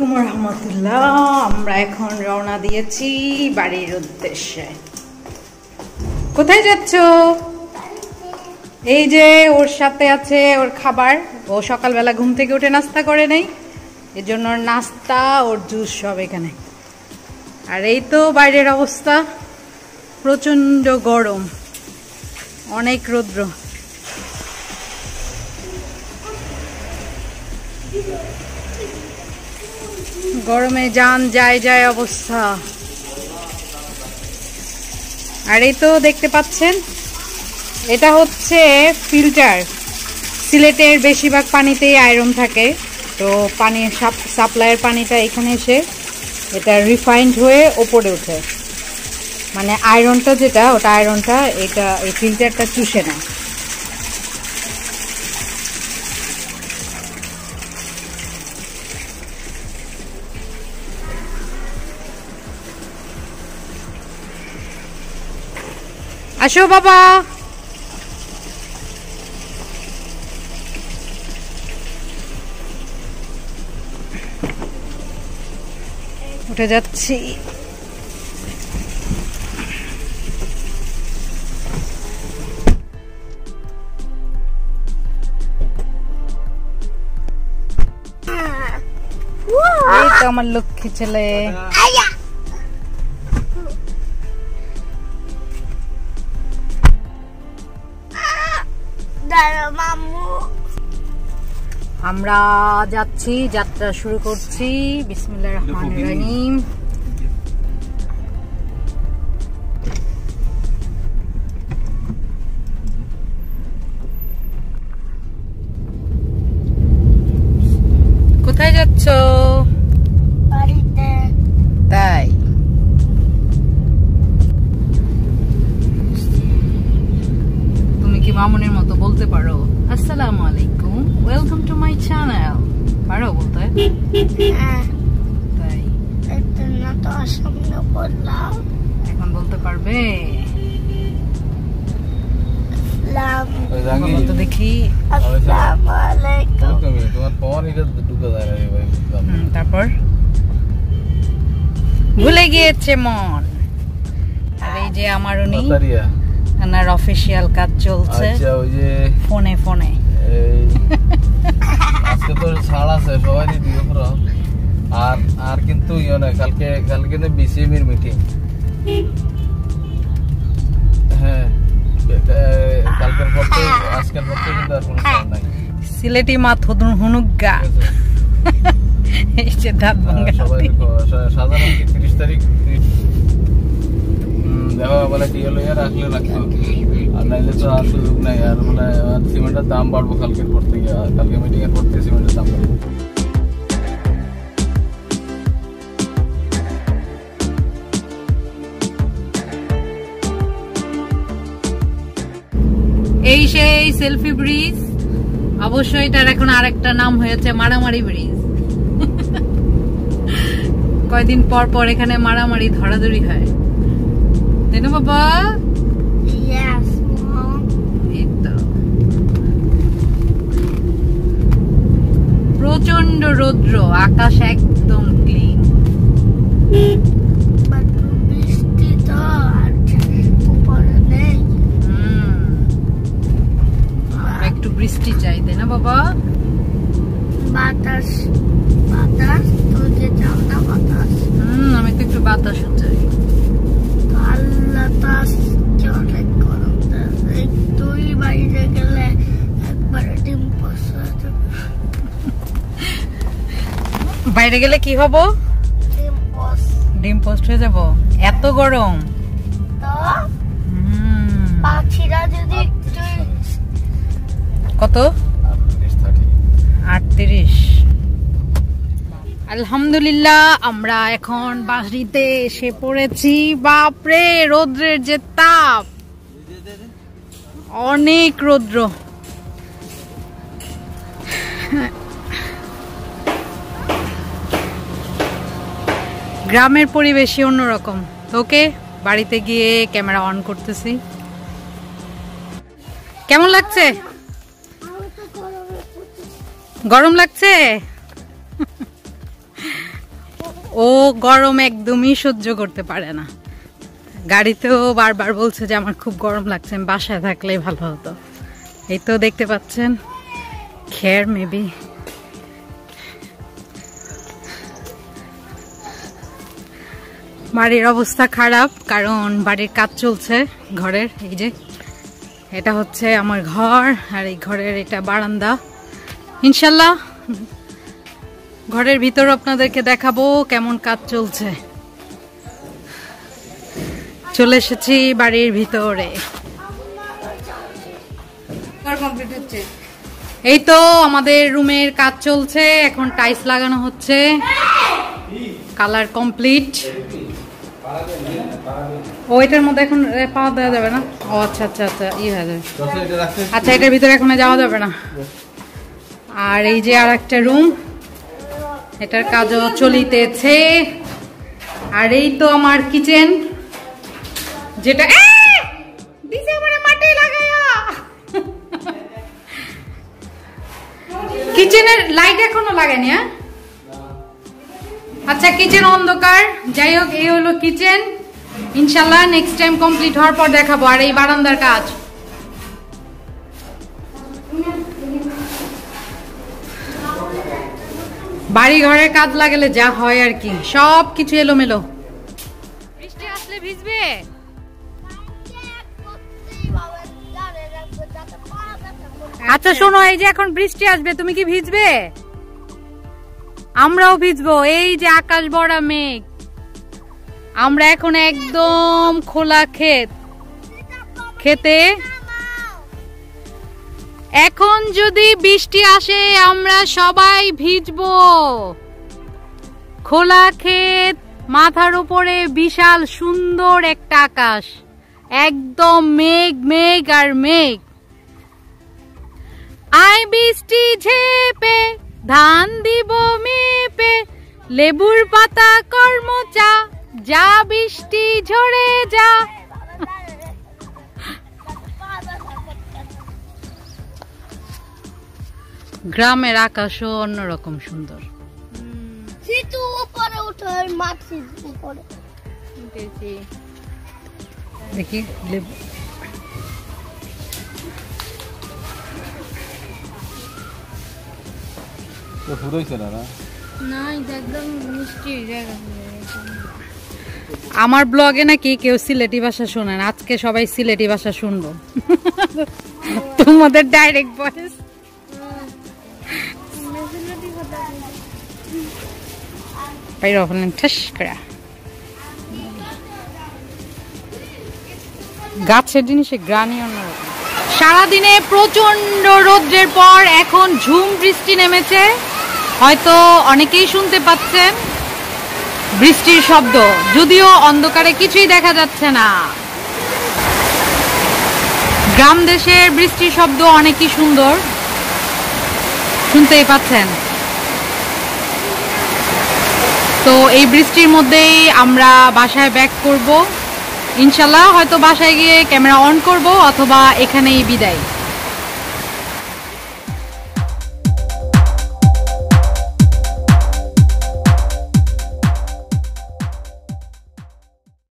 আলাইকুম রহমতুল্লাহ। আমরা এখন রওনা দিয়েছি বাড়ির উদ্দেশ্যে। কোথায় যাচ্ছ? এই যে ওর সাথে আছে ওর খাবার। ও সকালবেলা ঘুম থেকে উঠে নাস্তা করে নেই, এর জন্য নাস্তা ওর জুস সব এখানে। আর এই তো বাইরের অবস্থা, প্রচন্ড গরম, অনেক রৌদ্র। গরমে জান যায় যায় অবস্থা। আর এই তো দেখতে পাচ্ছেন, এটা হচ্ছে ফিল্টার। সিলেটের বেশিরভাগ পানিতেই আয়রন থাকে, তো পানির সাপ্লাইয়ের পানিটা এখানে এসে এটা রিফাইন্ড হয়ে ওপরে ওঠে, মানে আয়রনটা যেটা, ওটা আয়রনটা এটা এই ফিল্টারটা চুষে নেয়। আসো বাবা, উঠে যাচ্ছি। এই তো আমার লক্ষ্মী ছেলে। আমরা যাচ্ছি, যাত্রা শুরু করছি। বিসমিল্লাহির রহমানির রহিম। কোথায় যাচ্ছ? বাড়িতে। তাই? তুমি কি মামুনের মতো বলতে পারো আসসালামু আলাইকুম, ওয়েলকাম টু মাই চ্যানেল? পারো বলতে? তাই? এখন বলতে পারবে? তো দেখি। তারপর ভুলে গিয়েছে মন। আর এই যে আমার উনি, ওনার অফিসিয়াল কাজ চলছে ফোনে ফোনে। আজকে তো ছাড় আছে, সবাই দিয়ে পুরো। আর কিন্তু ইয়ে নয়, কালকে বিসিএম এর মিটিং। হ্যাঁ, কালকের পর থেকে আজকের পর থেকে কিন্তু আর কোনো ছাড় নাই। সিলেটি মা থুদুন হুনুগা। এই যে দাঁত ভাঙা সবাই সাধারণ 30 তারিখ দেখা বলে কি হলো, রাখলে রাখতো, আর নাইলে তো আর সুযোগ নাই। আর বলে সিমেন্টের দাম বাড়বো কালকের পর থেকে, কালকে মিটিং এর পর থেকে সিমেন্টের দাম বাড়বে। এই সেই সেলফি ব্রিজ। অবশ্যই এটার এখন আরেকটা নাম হয়েছে মারামারি ব্রিজ। কয়দিন পর পর এখানে মারামারি ধরাধরি হয়, তাই না বাবা? এই তো প্রচন্ড রৌদ্র, আকাশ একদম ক্লিন। একটু বৃষ্টি চাই, তাই না বাবা? বাতাস বাতাস তো যে চাও না বাতাস। আমি তো একটু বাতাসও চাই। আল্লাহ তাআলা অনেক গরম দেয়, তুই বাইরে গেলে একবারে ডিম পোস্ট হয়ে যাবে। বাইরে গেলে কি হবো? ডিম পোস্ট হয়ে যাবো, এত গরম। তো পাখিরা যদি কত? 38। আলহামদুলিল্লাহ, আমরা এখন বাড়িতে এসে পড়েছি। বাপরে, রৌদ্রের যে তাপ, অনেক রৌদ্র। গ্রামের পরিবেশই অন্যরকম। ওকে, বাড়িতে গিয়ে ক্যামেরা অন করতেছি। কেমন লাগছে? গরম লাগছে? ও গরম একদমই সহ্য করতে পারে না, গাড়িতেও বারবার বলছে যে আমার খুব গরম লাগছে, আমি বাসায় থাকলেই ভালো হতো। এই তো দেখতে পাচ্ছেন খের মেবি। বাড়ির অবস্থা খারাপ কারণ বাড়ির কাজ চলছে ঘরের। এই যে এটা হচ্ছে আমার ঘর আর এই ঘরের এটা বারান্দা। ইনশাল্লাহ ঘরের ভিতর আপনাদেরকে দেখাবো কেমন কাজ চলছে। চলে এসেছি বাড়ির ভিতরে। এই তো আমাদের রুমের কাজ চলছে, এখন টাইলস লাগানো হচ্ছে, কালার কমপ্লিট। ও এটার মধ্যে এখন পাওয়া দেওয়া যাবে না? ও আচ্ছা আচ্ছা আচ্ছা, ই হয়ে যাবে। আচ্ছা এটার ভিতরে এখন যাওয়া যাবে না। আর এই যে আর একটা রুম, এটার কাজও চলিতেছে। আর এই তো আমার কিচেন, যেটা কিচেনের লাইট এখনো লাগায়নি। হ্যাঁ আচ্ছা, কিচেন অন্ধকার। যাই হোক, এই হলো কিচেন। ইনশাল্লাহ নেক্সট টাইম কমপ্লিট হওয়ার পর দেখাবো। আর এই বারান্দার কাজ, বাড়ি ঘরের কাজ লাগালে যা হয় আর কি, সব কিছু এলোমেলো। বৃষ্টি আসলে ভিজবে। আচ্ছা শোনো, এই যে এখন বৃষ্টি আসবে, তুমি কি ভিজবে? আমরাও ভিজবো। এই যে আকাশ ভরা মেঘ, আমরা এখন একদম খোলা খেতে। এখন যদি বৃষ্টি আসে আমরা সবাই ভিজবো। খোলা ক্ষেত, মাথার উপরে বিশাল সুন্দর একটা আকাশ, একদম মেঘ মেঘ আর মেঘ। আয় বৃষ্টি ঝেপে, ধান দিব মেপে, লেবুর পাতা কর্মচা, যা বৃষ্টি ঝরে যা। গ্রামের আকাশও অন্যরকম সুন্দর। দেখি লেবু, আমার ব্লগে নাকি কেউ সিলেটি ভাষা শোনেন, আজকে সবাই সিলেটি ভাষা শুনবো। তোমাদের ডাইরেক্ট ভয়েস। গাছের জিনিসে গ্রানি অন্যরকম। সারাদিনে প্রচন্ড রোদ্রের পর এখন ঝুম বৃষ্টি নেমেছে, হয়তো অনেকেই শুনতে পাচ্ছেন বৃষ্টির শব্দ, যদিও অন্ধকারে কিছুই দেখা যাচ্ছে না। গ্রাম দেশের বৃষ্টির শব্দ অনেকই সুন্দর, শুনতেই পাচ্ছেন। তো এই বৃষ্টির মধ্যেই আমরা বাসায় ব্যাক করব ইনশাল্লাহ। হয়তো বাসায় গিয়ে ক্যামেরা অন করব অথবা এখানেই বিদায়।